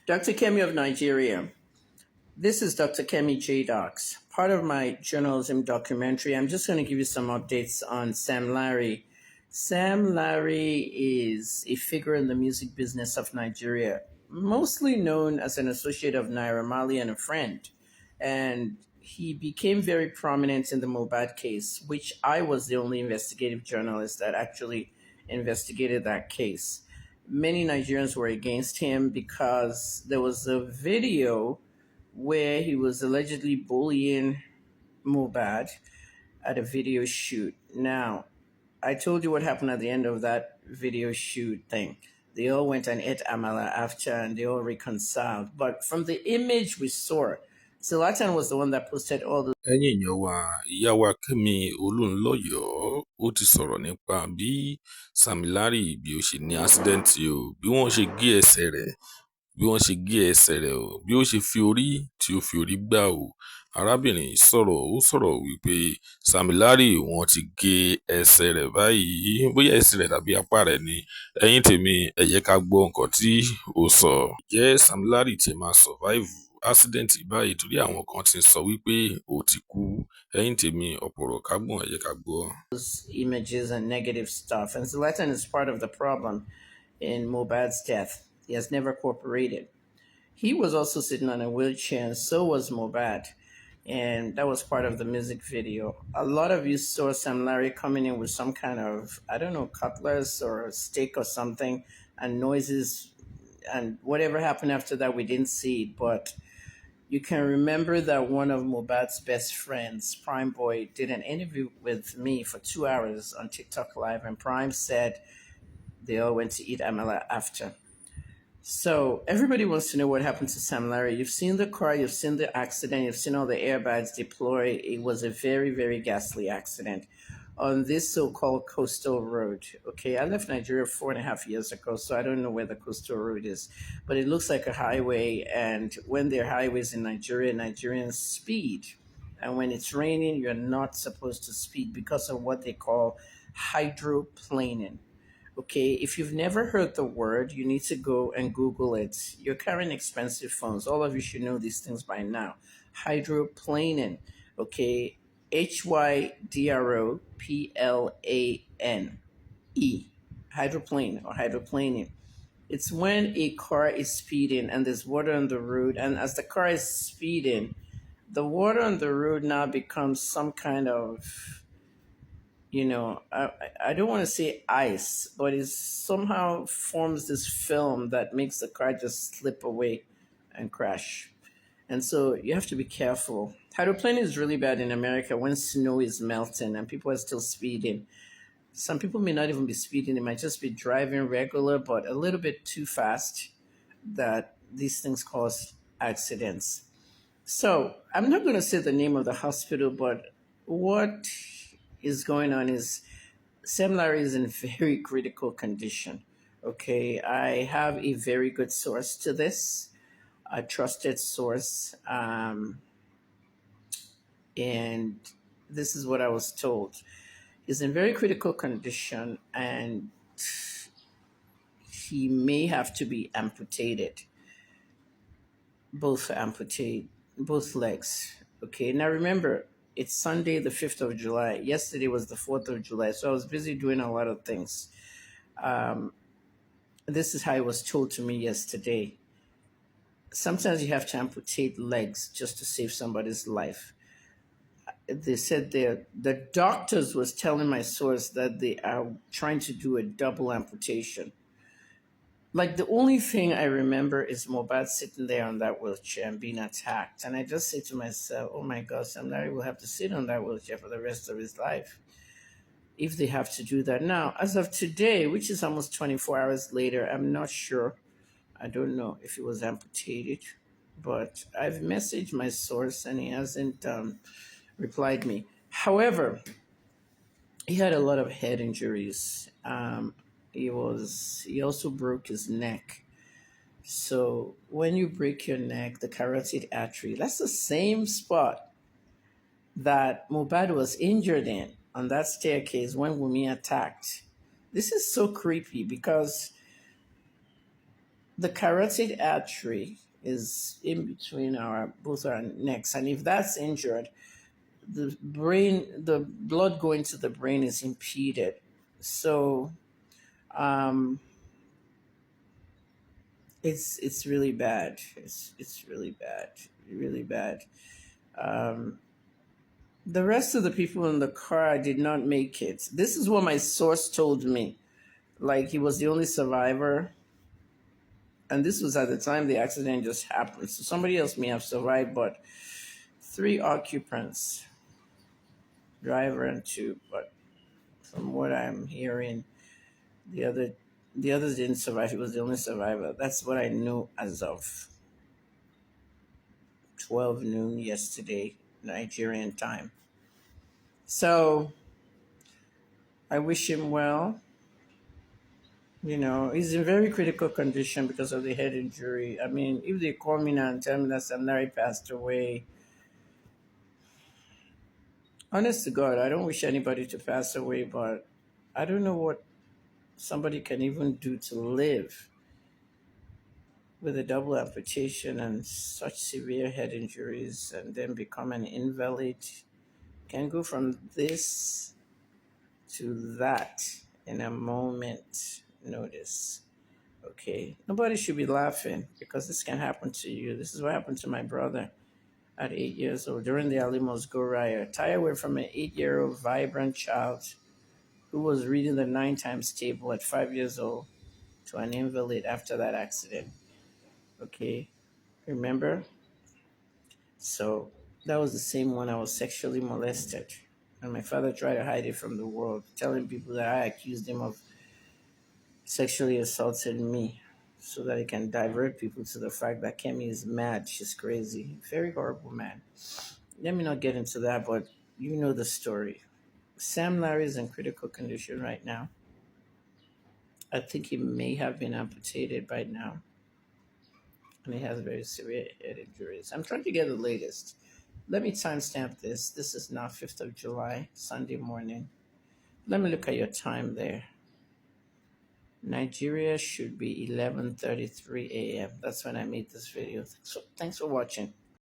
Dr. Kemi of Nigeria. This is Dr. Kemi J. Docs. Part of my journalism documentary, I'm just going to give you some updates on Sam Larry. Sam Larry is a figure in the music business of Nigeria, mostly known as an associate of Naira Marley and a friend. And he became very prominent in the Mobad case, which I was the only investigative journalist that actually investigated that case. Many Nigerians were against him because there was a video where he was allegedly bullying Mubad at a video shoot. Now, I told you what happened at the end of that video shoot thing. They all went and ate amala after and they all reconciled. But from the image we saw, Zlatan was the one that posted all the. ẹ̀yin èèyàn wa ìyá wa Kẹ́mi Olúnlọ́yọ̀ ó ti sọ̀rọ̀ nípa bí Sam Larry bí ó ṣe ní ásídẹ́ǹtì o bí wọ́n ṣe gé ẹsẹ̀ rẹ̀ o bí ó ṣe fi orí tí ó fi orí gbà o arábìnrin sọ̀rọ̀ wípé Sam Larry wọ́n ti gé ẹsẹ̀ rẹ̀ báyìí bóyá ẹsẹ̀ rẹ̀ tàbí apá rẹ̀ ni ẹ̀yin tèmi ẹ jẹ́ ká gbọ́ nǹkan tí ó sọ. Jẹ́ Sam Larry ti máa survive accident báyìí torí àwọn kan ti sọ wípé ó ti kú ẹ̀yin tèmi ọ̀pọ̀rọ̀ kágbọ̀n ẹ jẹ́ ká gbọ́. Images and negative stuff. And Zlatan is part of the problem in Mobad's death. He has never cooperated. He was also sitting on a wheelchair, and so was Mobad. And that was part of the music video. A lot of you saw Sam Larry coming in with some kind of, I don't know, cutlass or a stick or something, and noises, and whatever happened after that, we didn't see it. But you can remember that one of Mobad's best friends, Prime Boy, did an interview with me for 2 hours on TikTok Live, and Prime said they all went to eat amala after. So everybody wants to know what happened to Sam Larry. You've seen the car, you've seen the accident, you've seen all the airbags deploy. It was a very, very ghastly accident on this so-called coastal road. Okay, I left Nigeria 4.5 years ago, so I don't know where the coastal road is, but it looks like a highway. And when there are highways in Nigeria, Nigerians speed. And when it's raining, you're not supposed to speed because of what they call hydroplaning. Okay, if you've never heard the word, you need to go and Google it. You're carrying expensive phones. All of you should know these things by now. Hydroplaning. Okay, HYDROPLANE. Hydroplane or hydroplaning. It's when a car is speeding and there's water on the road, and as the car is speeding, the water on the road now becomes some kind of, I don't want to say ice, but it somehow forms this film that makes the car just slip away and crash. And so you have to be careful. Hydroplane is really bad in America when snow is melting and people are still speeding. Some people may not even be speeding, they might just be driving regular, but a little bit too fast, that these things cause accidents. So I'm not going to say the name of the hospital, but what is going on is Sam Larry is in very critical condition. Okay, I have a very good source to this, a trusted source, and this is what I was told. He's in very critical condition, and he may have to be amputated, both legs. Okay, now remember, it's Sunday, the 5th of July. Yesterday was the 4th of July, so I was busy doing a lot of things. This is how it was told to me yesterday. Sometimes you have to amputate legs just to save somebody's life. They said the doctors was telling my source that they are trying to do a double amputation. Like, the only thing I remember is Mobad sitting there on that wheelchair and being attacked. And I just say to myself, oh my God, Sam Larry will have to sit on that wheelchair for the rest of his life if they have to do that. Now, as of today, which is almost 24 hours later, I'm not sure. I don't know if he was amputated, but I've messaged my source and he hasn't replied me. However, he had a lot of head injuries. He also broke his neck. So when you break your neck, the carotid artery, that's the same spot that Mubad was injured in on that staircase when Wumi attacked. This is so creepy because the carotid artery is in between our both our necks, and if that's injured, the blood going to the brain is impeded. So um, it's really bad. It's really bad, really bad. Um, the rest of the people in the car did not make it. This is what my source told me. Like, he was the only survivor, and this was at the time the accident just happened. So somebody else may have survived, but three occupants, driver and two. But from what I'm hearing, the other the others didn't survive. He was the only survivor. That's what I knew as of 12 noon yesterday, Nigerian time. So I wish him well. He's in very critical condition because of the head injury. I mean, if they call me now and tell me that Samnari passed away, honest to God, I don't wish anybody to pass away, but I don't know what somebody can even do to live with a double amputation and such severe head injuries and then become an invalid. Can go from this to that in a moment notice. Okay. Nobody should be laughing because this can happen to you. This is what happened to my brother at 8 years old during the Alimos Go riot. Tie away from an 8-year-old vibrant child who was reading the 9 times table at 5 years old to an invalid after that accident. Okay. Remember? So that was the same one I was sexually molested. And my father tried to hide it from the world, telling people that I accused him of sexually assaulting me so that he can divert people to the fact that Kemi is mad. She's crazy. Very horrible man. Let me not get into that, but you know the story. Sam Larry is in critical condition right now. I think he may have been amputated by now, and he has very severe head injuries. I'm trying to get the latest. Let me timestamp this. This is now 5th of July, Sunday morning. Let me look at your time there. Nigeria should be 11:33 a.m. That's when I made this video. Thanks for watching.